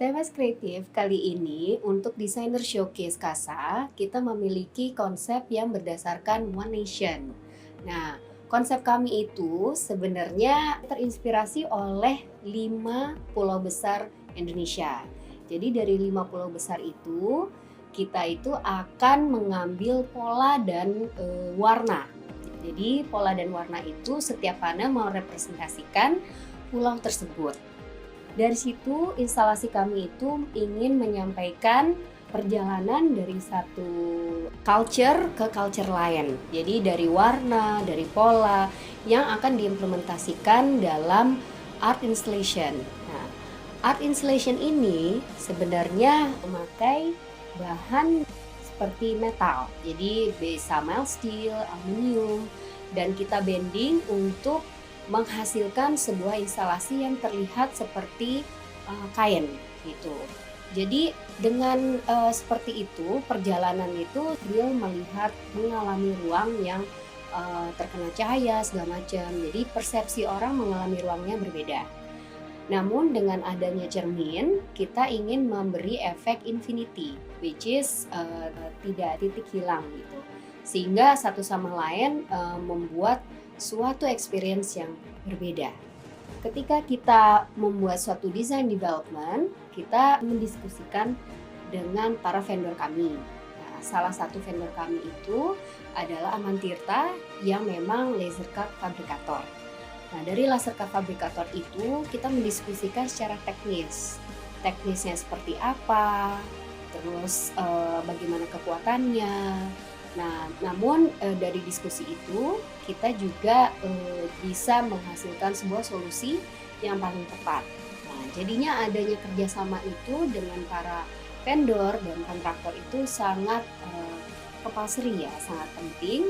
TMS Kreatif kali ini untuk Designer Showcase Casa, kita memiliki konsep yang berdasarkan One Nation. Nah, konsep kami itu sebenarnya terinspirasi oleh 5 pulau besar Indonesia. Jadi dari 5 pulau besar itu, kita itu akan mengambil pola dan warna. Jadi pola dan warna itu setiap panel merepresentasikan pulau tersebut. Dari situ instalasi kami itu ingin menyampaikan perjalanan dari satu culture ke culture lain. Jadi dari warna, dari pola yang akan diimplementasikan dalam art installation. Nah, art installation ini sebenarnya memakai bahan seperti metal. Jadi bisa mild steel, aluminium, dan kita bending untuk menghasilkan sebuah instalasi yang terlihat seperti kain gitu. Jadi dengan seperti itu perjalanan itu real melihat mengalami ruang yang terkena cahaya segala macam. Jadi persepsi orang mengalami ruangnya berbeda. Namun dengan adanya cermin kita ingin memberi efek infinity, which is tidak titik hilang gitu. Sehingga satu sama lain membuat suatu experience yang berbeda. Ketika kita membuat suatu design development, kita mendiskusikan dengan para vendor kami. Nah, salah satu vendor kami itu adalah Amantirta yang memang laser cut fabrikator. Nah, dari laser cut fabrikator itu kita mendiskusikan secara teknis. Teknisnya seperti apa, terus bagaimana kekuatannya. Nah, namun dari diskusi itu kita juga bisa menghasilkan sebuah solusi yang paling tepat. Nah, jadinya adanya kerjasama itu dengan para vendor dan kontraktor itu sangat compulsory ya, sangat penting.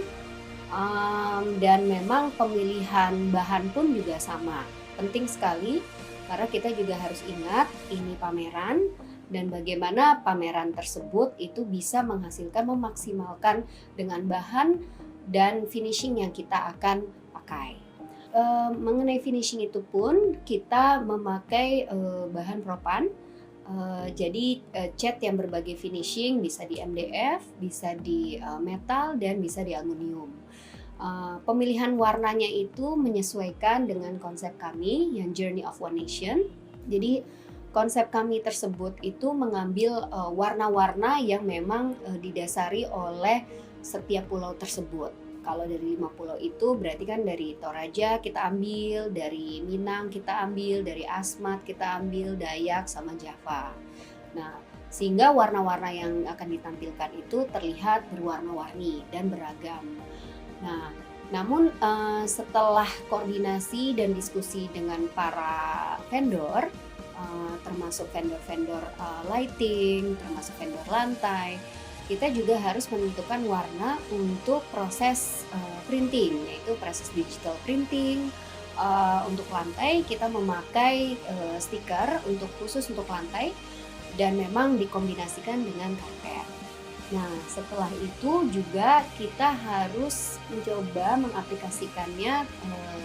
Dan memang pemilihan bahan pun juga sama, penting sekali karena kita juga harus ingat ini pameran. Dan bagaimana pameran tersebut itu bisa menghasilkan, memaksimalkan dengan bahan dan finishing yang kita akan pakai. Mengenai finishing itu pun kita memakai bahan propan. Jadi cat yang berbagai finishing bisa di MDF, bisa di metal, dan bisa di aluminium. Pemilihan warnanya itu menyesuaikan dengan konsep kami yang Journey of One Nation. Jadi konsep kami tersebut itu mengambil warna-warna yang memang didasari oleh setiap pulau tersebut. Kalau dari 5 pulau itu berarti kan dari Toraja kita ambil, dari Minang kita ambil, dari Asmat kita ambil, Dayak sama Java. Nah, sehingga warna-warna yang akan ditampilkan itu terlihat berwarna-warni dan beragam. Nah, namun setelah koordinasi dan diskusi dengan para vendor, termasuk vendor-vendor lighting, termasuk vendor lantai, kita juga harus menentukan warna untuk proses printing, yaitu proses digital printing. Untuk lantai kita memakai stiker khusus untuk lantai dan memang dikombinasikan dengan karpet. Nah, setelah itu juga kita harus mencoba mengaplikasikannya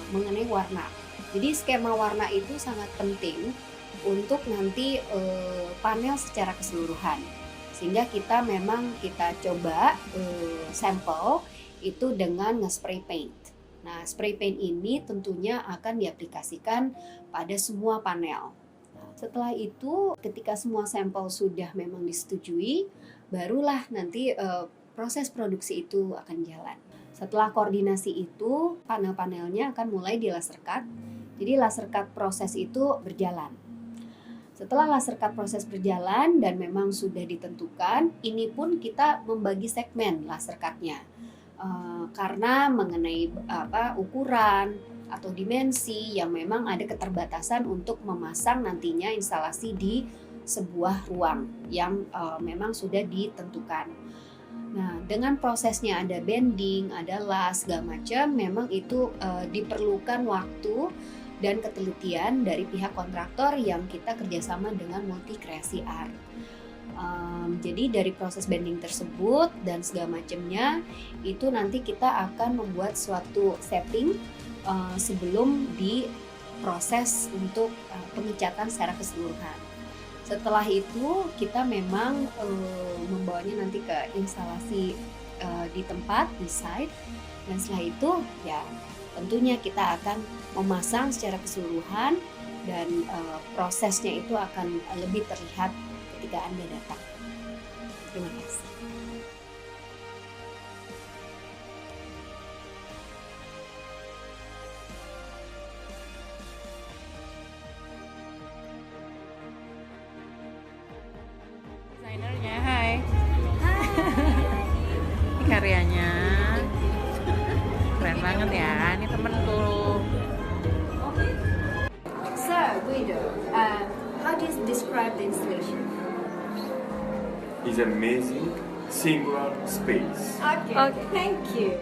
mengenai warna. Jadi skema warna itu sangat penting untuk nanti panel secara keseluruhan, sehingga kita coba sampel itu dengan nge-spray paint. Nah, spray paint ini tentunya akan diaplikasikan pada semua panel. Nah, setelah itu ketika semua sampel sudah memang disetujui, barulah nanti proses produksi itu akan jalan. Setelah koordinasi itu, panel-panelnya akan mulai di laser cut. Jadi laser cut proses itu berjalan. Setelah laser cut proses berjalan dan memang sudah ditentukan, ini pun kita membagi segmen laser cut-nya. Karena mengenai ukuran atau dimensi yang memang ada keterbatasan untuk memasang nantinya instalasi di sebuah ruang yang memang sudah ditentukan. Nah, dengan prosesnya ada bending, ada las, segala macam, memang itu diperlukan waktu dan ketelitian dari pihak kontraktor yang kita kerjasama dengan Multi Kreasi Art. Jadi dari proses bending tersebut dan segala macamnya itu nanti kita akan membuat suatu setting sebelum diproses untuk pengecatan secara keseluruhan. Setelah itu kita memang membawanya nanti ke instalasi di tempat, di site, dan setelah itu ya tentunya kita akan memasang secara keseluruhan dan prosesnya itu akan lebih terlihat ketika Anda datang. Terima kasih. Desainernya, hai. Ini karyanya keren banget ya. Ini temenku. So, Guido, how do you describe the installation? Is amazing singular space. Okay, thank you.